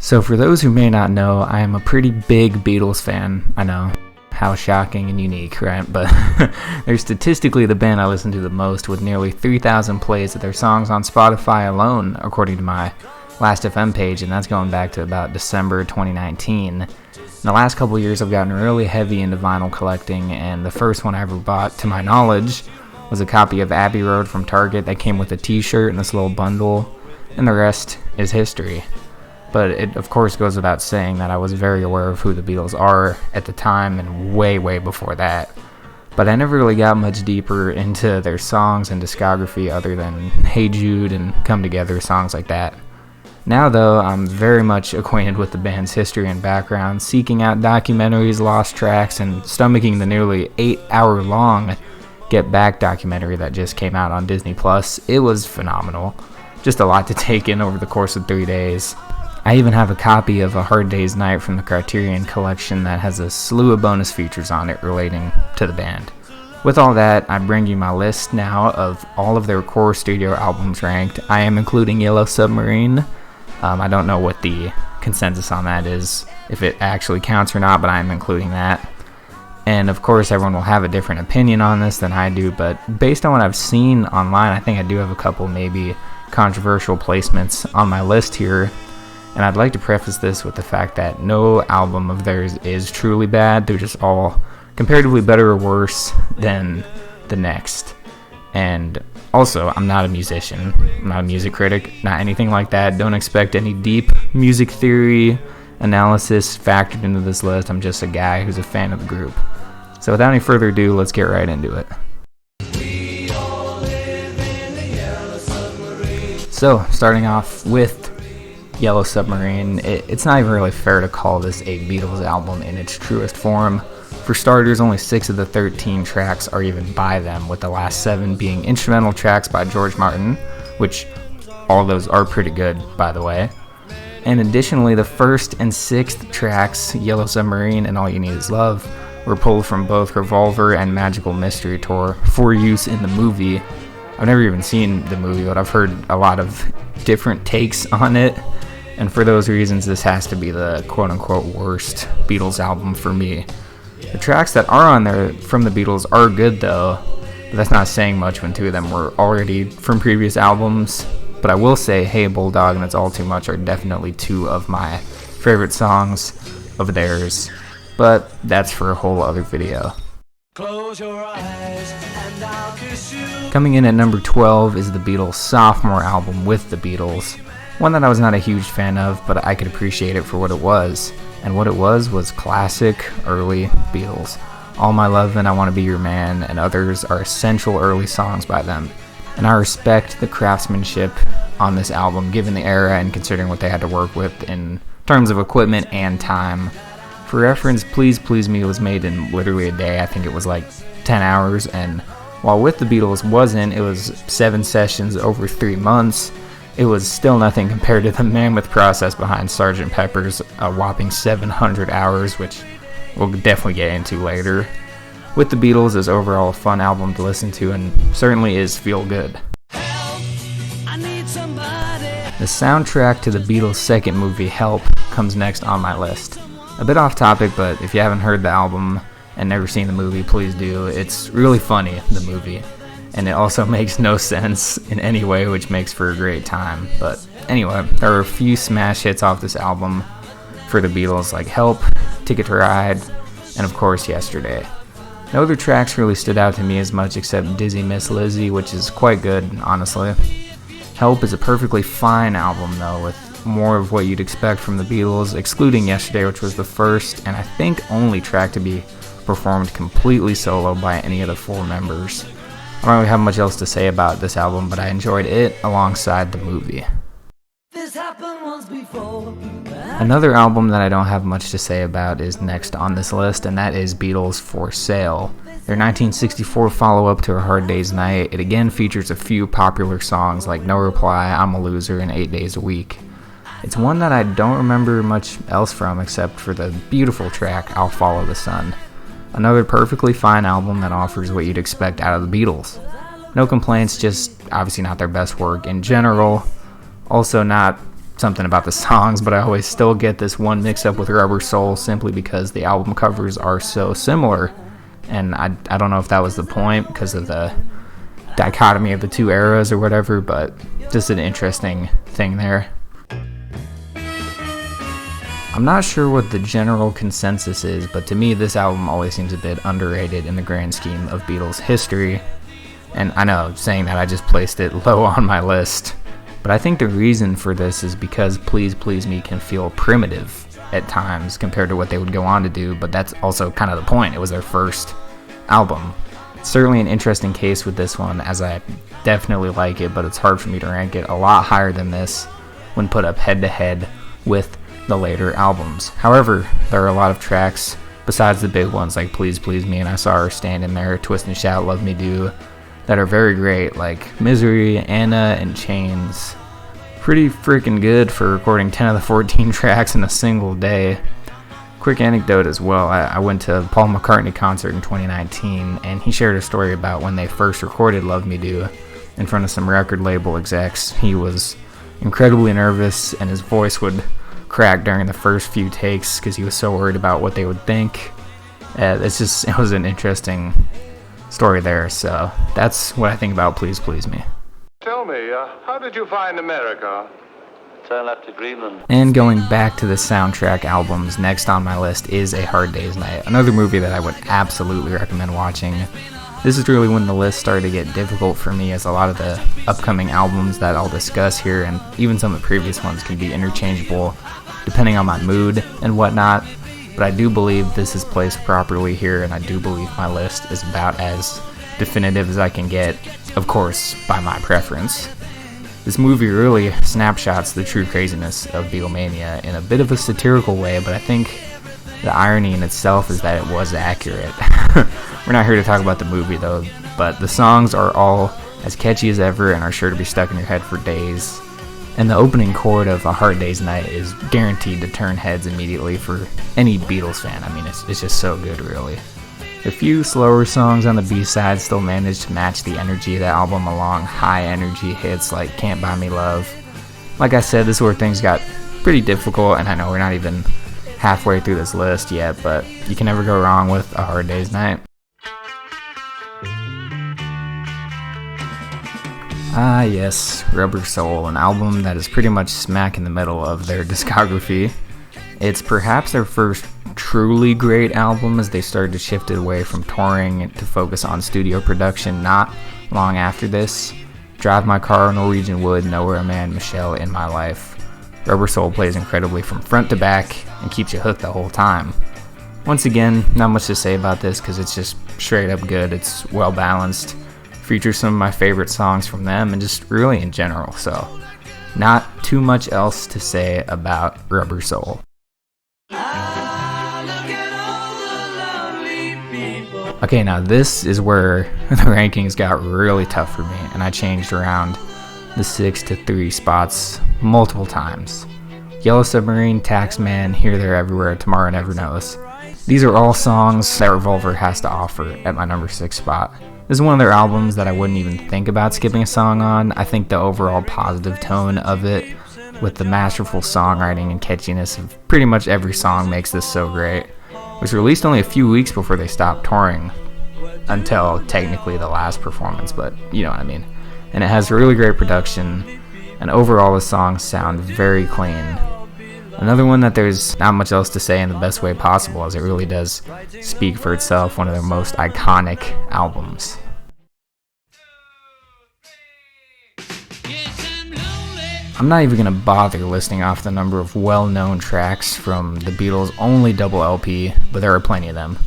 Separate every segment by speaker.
Speaker 1: So for those who may not know, I am a pretty big Beatles fan. I know, how shocking and unique, right? But they're statistically the band I listen to the most, with nearly 3,000 plays of their songs on Spotify alone, according to my Last.fm page, and that's going back to about December 2019. In the last couple years, I've gotten really heavy into vinyl collecting, and the first one I ever bought, to my knowledge, was a copy of Abbey Road from Target that came with a t-shirt and this little bundle, and the rest is history. But it, of course, goes without saying that I was very aware of who the Beatles are at the time and way, way before that. But I never really got much deeper into their songs and discography other than Hey Jude and Come Together, songs like that. Now, though, I'm very much acquainted with the band's history and background, seeking out documentaries, lost tracks, and stomaching the nearly 8-hour-long Get Back documentary that just came out on Disney+. It was phenomenal. Just a lot to take in over the course of 3 days. I even have a copy of A Hard Day's Night from the Criterion Collection that has a slew of bonus features on it relating to the band. With all that, I bring you my list now of all of their core studio albums ranked. I am including Yellow Submarine. I don't know what the consensus on that is, if it actually counts or not, but I am including that. And of course, everyone will have a different opinion on this than I do, but based on what I've seen online, I think I do have a couple maybe controversial placements on my list here. And I'd like to preface this with the fact that no album of theirs is truly bad. They're just all comparatively better or worse than the next. And also, I'm not a musician. I'm not a music critic, not anything like that. Don't expect any deep music theory analysis factored into this list. I'm just a guy who's a fan of the group. So without any further ado, let's get right into it. So, starting off with Yellow Submarine, it's not even really fair to call this a Beatles album in its truest form. For starters, only 6 of the 13 tracks are even by them, with the last 7 being instrumental tracks by George Martin, which all those are pretty good, by the way. And additionally, the first and 6th tracks, Yellow Submarine and All You Need Is Love, were pulled from both Revolver and Magical Mystery Tour for use in the movie. I've never even seen the movie, but I've heard a lot of different takes on it. And for those reasons, this has to be the quote-unquote worst Beatles album for me. The tracks that are on there from the Beatles are good, though, but that's not saying much when 2 of them were already from previous albums. But I will say Hey Bulldog and It's All Too Much are definitely 2 of my favorite songs of theirs. But that's for a whole other video. Close your eyes and I'll kiss you. Coming in at number 12 is the Beatles' sophomore album with the Beatles. One that I was not a huge fan of, but I could appreciate it for what it was. And what it was classic early Beatles. All My Lovin', I Wanna Be Your Man, and others are essential early songs by them. And I respect the craftsmanship on this album, given the era and considering what they had to work with in terms of equipment and time. For reference, Please Please Me was made in literally a day. I think it was like 10 hours, and while With the Beatles it was 7 sessions over 3 months. It was still nothing compared to the mammoth process behind Sgt. Pepper's, a whopping 700 hours, which we'll definitely get into later. With the Beatles is overall a fun album to listen to and certainly is feel good. The soundtrack to the Beatles' second movie, Help, comes next on my list. A bit off topic, but if you haven't heard the album and never seen the movie, please do. It's really funny, the movie. And it also makes no sense in any way, which makes for a great time. But anyway, there are a few smash hits off this album for the Beatles, like Help, Ticket to Ride, and of course Yesterday. No other tracks really stood out to me as much except Dizzy Miss Lizzy, which is quite good, honestly. Help is a perfectly fine album, though, with more of what you'd expect from the Beatles, excluding Yesterday, which was the first and I think only track to be performed completely solo by any of the 4 members. I don't really have much else to say about this album, but I enjoyed it alongside the movie. Another album that I don't have much to say about is next on this list, and that is Beatles For Sale. Their 1964 follow-up to A Hard Day's Night. It again features a few popular songs like No Reply, I'm a Loser, and 8 Days a Week. It's one that I don't remember much else from except for the beautiful track I'll Follow the Sun. Another perfectly fine album that offers what you'd expect out of the Beatles. No complaints, just obviously not their best work in general. Also not something about the songs, but I always still get this one mix up with Rubber Soul simply because the album covers are so similar. And I don't know if that was the point because of the dichotomy of the two eras or whatever, but just an interesting thing there. I'm not sure what the general consensus is, but to me this album always seems a bit underrated in the grand scheme of Beatles history. And I know, saying that, I just placed it low on my list. But I think the reason for this is because Please Please Me can feel primitive at times compared to what they would go on to do, but that's also kind of the point. It was their first album. It's certainly an interesting case with this one, as I definitely like it, but it's hard for me to rank it a lot higher than this when put up head to head with the later albums. However, there are a lot of tracks besides the big ones like Please Please Me and I Saw Her Standing There, Twist and Shout, Love Me Do, that are very great, like Misery, Anna, and Chains. Pretty freaking good for recording 10 of the 14 tracks in a single day. Quick anecdote as well, I went to a Paul McCartney concert in 2019, and he shared a story about when they first recorded Love Me Do in front of some record label execs. He was incredibly nervous, and his voice would crack during the first few takes because he was so worried about what they would think. It was an interesting story there, so that's what I think about Please Please Me.
Speaker 2: Tell me, how did you find America?
Speaker 3: Turn left to Greenland.
Speaker 1: And going back to the soundtrack albums, next on my list is A Hard Day's Night, another movie that I would absolutely recommend watching. This is really when the list started to get difficult for me, as a lot of the upcoming albums that I'll discuss here, and even some of the previous ones, can be interchangeable depending on my mood and whatnot. But I do believe this is placed properly here, and I do believe my list is about as definitive as I can get, of course, by my preference. This movie really snapshots the true craziness of Beatlemania in a bit of a satirical way, but I think the irony in itself is that it was accurate. We're not here to talk about the movie though, but the songs are all as catchy as ever and are sure to be stuck in your head for days. And the opening chord of A Hard Day's Night is guaranteed to turn heads immediately for any Beatles fan. I mean, it's just so good, really. A few slower songs on the B-side still manage to match the energy of the album along high-energy hits like Can't Buy Me Love. Like I said, this is where things got pretty difficult, and I know we're not even halfway through this list yet, but you can never go wrong with A Hard Day's Night. Ah yes, Rubber Soul, an album that is pretty much smack in the middle of their discography. It's perhaps their first truly great album, as they started to shift it away from touring to focus on studio production not long after this. Drive My Car, Norwegian Wood, Nowhere a Man, Michelle, In My Life. Rubber Soul plays incredibly from front to back and keeps you hooked the whole time. Once again, not much to say about this because it's just straight up good. It's well balanced, features some of my favorite songs from them, and just really in general, so not too much else to say about Rubber Soul. Okay, now this is where the rankings got really tough for me, and I changed around the 6 to 3 spots multiple times. Yellow Submarine, Taxman, Here, There, Everywhere, Tomorrow Never Knows. These are all songs that Revolver has to offer at my number 6 spot. This is one of their albums that I wouldn't even think about skipping a song on. I think the overall positive tone of it, with the masterful songwriting and catchiness of pretty much every song, makes this so great. It was released only a few weeks before they stopped touring, until technically the last performance, but you know what I mean. And it has really great production, and overall the songs sound very clean. Another one that there's not much else to say in the best way possible, as it really does speak for itself, one of their most iconic albums. I'm not even going to bother listing off the number of well-known tracks from the Beatles' only double LP, but there are plenty of them.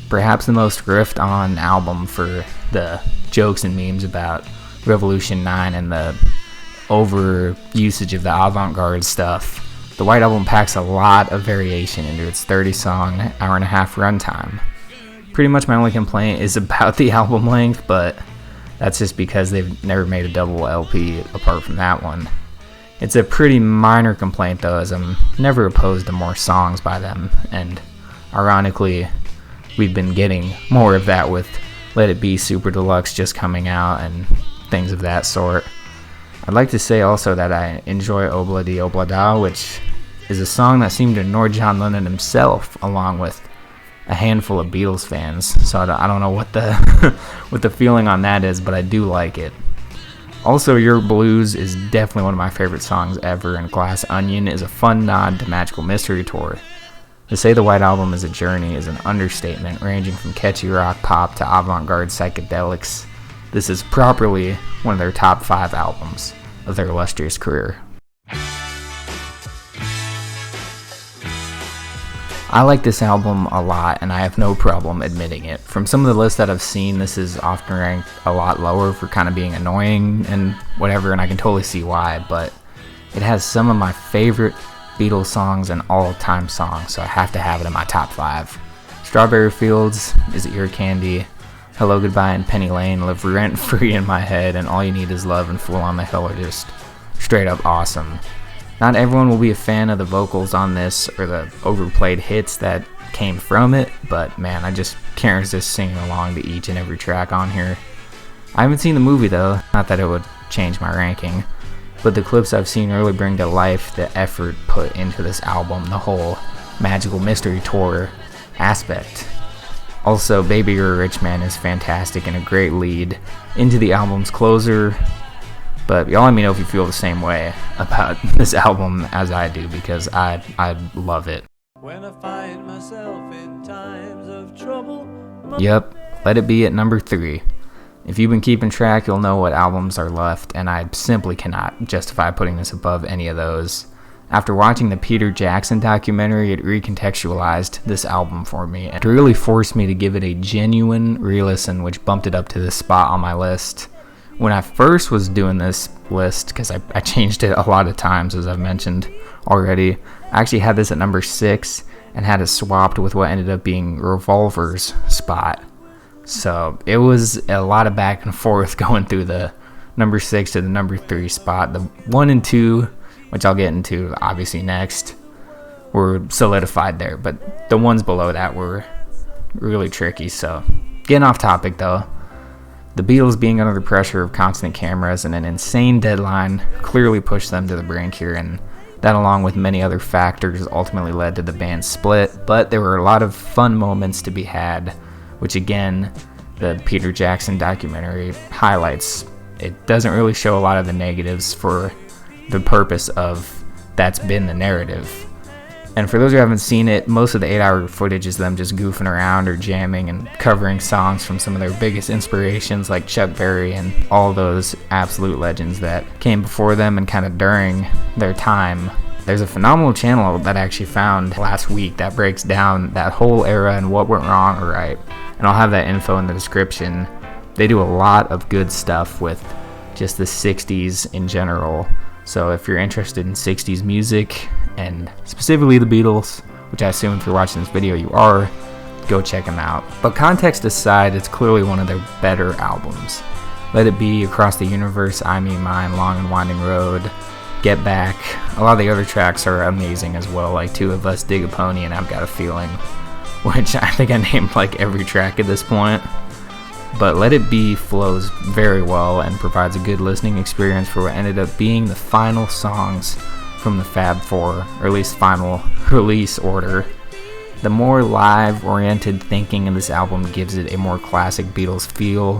Speaker 1: Perhaps the most riffed on album for the jokes and memes about Revolution 9 and the over usage of the avant-garde stuff. The White Album packs a lot of variation into its 30-song, hour-and-a-half runtime. Pretty much my only complaint is about the album length, but that's just because they've never made a double LP apart from that one. It's a pretty minor complaint though, as I'm never opposed to more songs by them, and ironically, we've been getting more of that with Let It Be Super Deluxe just coming out and things of that sort. I'd like to say also that I enjoy Obla Di Obla Da, which is a song that seemed to annoy John Lennon himself, along with a handful of Beatles fans. So I don't know what the what the feeling on that is, but I do like it. Also, Yer Blues is definitely one of my favorite songs ever, and Glass Onion is a fun nod to Magical Mystery Tour. To say the White Album is a journey is an understatement, ranging from catchy rock pop to avant-garde psychedelics. This is properly one of their top 5 albums of their illustrious career. I like this album a lot, and I have no problem admitting it. From some of the lists that I've seen, this is often ranked a lot lower for kind of being annoying and whatever, and I can totally see why, but it has some of my favorite Beatles songs and all-time songs, so I have to have it in my top 5. Strawberry Fields is Ear Candy, Hello Goodbye and Penny Lane live rent-free in my head, and All You Need Is Love and Fool on the Hill are just straight up awesome. Not everyone will be a fan of the vocals on this or the overplayed hits that came from it, but man, I just can't resist singing along to each and every track on here. I haven't seen the movie though, not that it would change my ranking, but the clips I've seen really bring to life the effort put into this album, the whole Magical Mystery Tour aspect. Also, Baby You're a Rich Man is fantastic and a great lead into the album's closer. But y'all let me know if you feel the same way about this album as I do, because I love it.
Speaker 4: When I find myself in times of trouble.
Speaker 1: Yep, Let It Be at number 3. If you've been keeping track, you'll know what albums are left, and I simply cannot justify putting this above any of those. After watching the Peter Jackson documentary, it recontextualized this album for me, and it really forced me to give it a genuine re-listen, which bumped it up to this spot on my list. When I first was doing this list, because I changed it a lot of times, as I've mentioned already, I actually had this at number 6 and had it swapped with what ended up being Revolver's spot. So it was a lot of back and forth going through the number 6 to the number 3 spot. The 1 and 2, which I'll get into obviously next, were solidified there, but the ones below that were really tricky. So getting off topic though, the Beatles being under the pressure of constant cameras and an insane deadline clearly pushed them to the brink here, and that along with many other factors ultimately led to the band's split, but there were a lot of fun moments to be had, which again, the Peter Jackson documentary highlights. It doesn't really show a lot of the negatives for the purpose of that's been the narrative. And for those who haven't seen it, most of the 8-hour footage is them just goofing around or jamming and covering songs from some of their biggest inspirations like Chuck Berry and all those absolute legends that came before them and kind of during their time. There's a phenomenal channel that I actually found last week that breaks down that whole era and what went wrong or right. And I'll have that info in the description. They do a lot of good stuff with just the 60s in general. So if you're interested in 60s music, and specifically the Beatles, which I assume if you're watching this video you are, go check them out. But context aside, it's clearly one of their better albums. Let It Be, Across the Universe, I Me Mine, Long and Winding Road, Get Back. A lot of the other tracks are amazing as well, like Two of Us, Dig a Pony, and I've Got a Feeling, which I think I named like every track at this point. But Let It Be flows very well and provides a good listening experience for what ended up being the final songs from the Fab Four, or at least final release order. The more live-oriented thinking in this album gives it a more classic Beatles feel,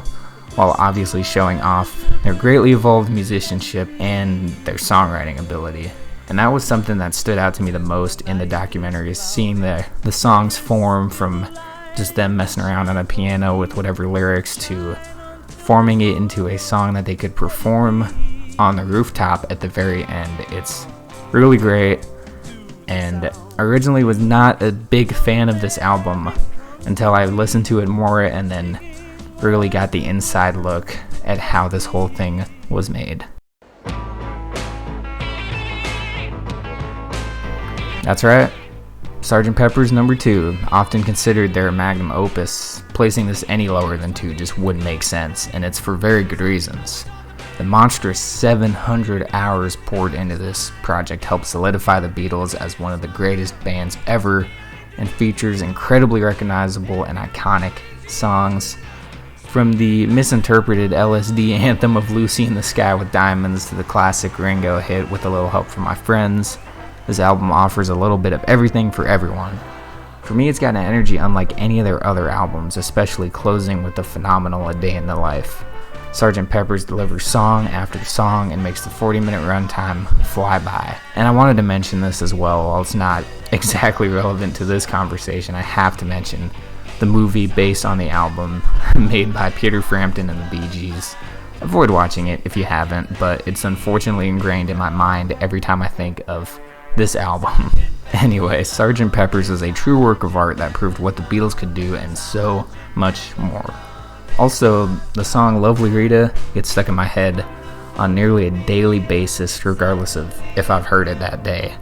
Speaker 1: while obviously showing off their greatly evolved musicianship and their songwriting ability. And that was something that stood out to me the most in the documentary, is seeing the songs form from just them messing around on a piano with whatever lyrics to forming it into a song that they could perform on the rooftop at the very end. It's really great, and originally was not a big fan of this album until I listened to it more and then really got the inside look at how this whole thing was made. That's right, Sgt. Pepper's number 2, often considered their magnum opus. Placing this any lower than 2 just wouldn't make sense, and it's for very good reasons. The monstrous 700 hours poured into this project helped solidify the Beatles as one of the greatest bands ever, and features incredibly recognizable and iconic songs. From the misinterpreted LSD anthem of Lucy in the Sky with Diamonds to the classic Ringo hit With a Little Help from My Friends, this album offers a little bit of everything for everyone. For me, it's got an energy unlike any of their other albums, especially closing with the phenomenal A Day in the Life. Sgt. Pepper's delivers song after song and makes the 40-minute runtime fly by. And I wanted to mention this as well. While it's not exactly relevant to this conversation, I have to mention the movie based on the album, made by Peter Frampton and the Bee Gees. Avoid watching it if you haven't, but it's unfortunately ingrained in my mind every time I think of this album. Anyway, Sgt. Pepper's is a true work of art that proved what the Beatles could do and so much more. Also, the song Lovely Rita gets stuck in my head on nearly a daily basis, regardless of if I've heard it that day.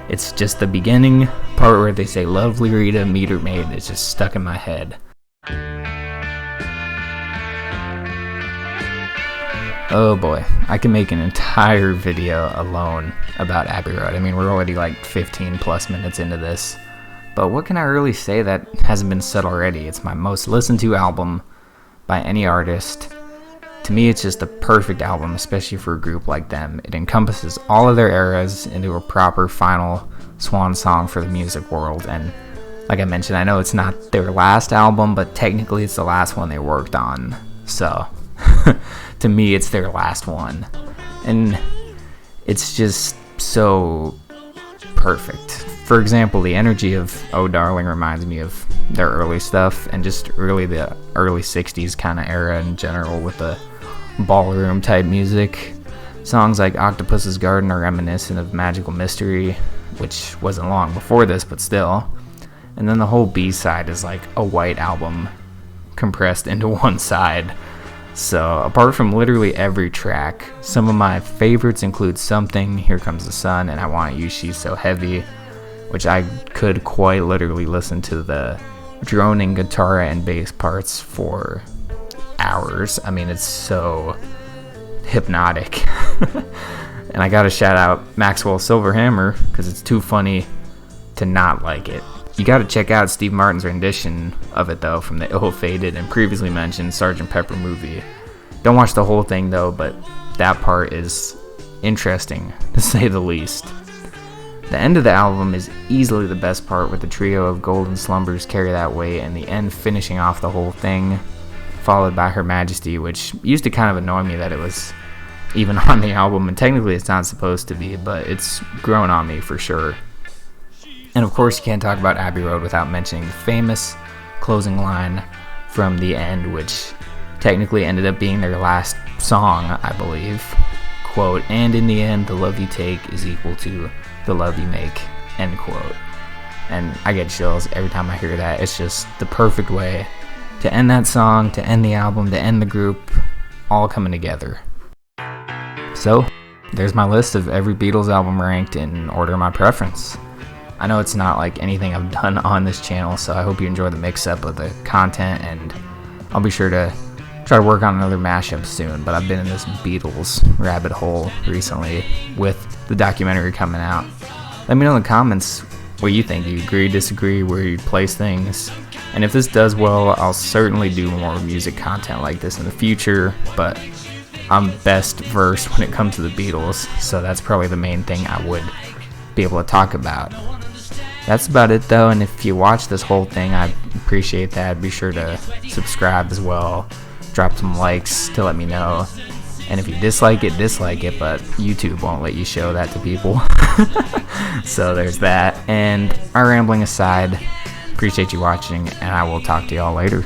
Speaker 1: It's just the beginning part where they say Lovely Rita, meter maid, is just stuck in my head. Oh boy, I can make an entire video alone about Abbey Road. I mean, we're already like 15 plus minutes into this, but what can I really say that hasn't been said already? It's my most listened to album by any artist. To me, it's just the perfect album, especially for a group like them. It encompasses all of their eras into a proper final swan song for the music world. And like I mentioned, I know it's not their last album, but technically it's the last one they worked on. So, to me, it's their last one. And it's just so perfect. For example, the energy of Oh Darling reminds me of their early stuff, and just really the early 60s kind of era in general with the ballroom type music. Songs like Octopus's Garden are reminiscent of Magical Mystery, which wasn't long before this, but still. And then the whole B-side is like a white album compressed into one side. So apart from literally every track, some of my favorites include Something, Here Comes the Sun, and I Want You, She's So Heavy, which I could quite literally listen to the droning guitar and bass parts for hours. I mean, it's so hypnotic. And I gotta shout out Maxwell Silverhammer because it's too funny to not like it. You gotta check out Steve Martin's rendition of it though, from the ill-fated and previously mentioned Sgt. Pepper movie. Don't watch the whole thing though, but that part is interesting to say the least. The end of the album is easily the best part, with the trio of Golden Slumbers, Carry That Weight, and the end finishing off the whole thing, followed by Her Majesty, which used to kind of annoy me that it was even on the album, and technically it's not supposed to be, but it's grown on me for sure. And of course you can't talk about Abbey Road without mentioning the famous closing line from the end, which technically ended up being their last song, I believe. Quote, "And in the end, the love you take is equal to the love you make," end quote. And I get chills every time I hear that. It's just the perfect way to end that song, to end the album, to end the group, all coming together. So, there's my list of every Beatles album ranked in order of my preference. I know it's not like anything I've done on this channel, so I hope you enjoy the mix-up of the content, and I'll be sure to try to work on another mashup soon, but I've been in this Beatles rabbit hole recently with the documentary coming out. Let me know in the comments what you think. Do you agree, disagree, where you place things? And if this does well, I'll certainly do more music content like this in the future, but I'm best versed when it comes to the Beatles, so that's probably the main thing I would be able to talk about. That's about it though, and if you watch this whole thing, I appreciate that. Be sure to subscribe as well. Drop some likes to let me know. And if you dislike it, but YouTube won't let you show that to people. So there's that. And our rambling aside, appreciate you watching, and I will talk to y'all later.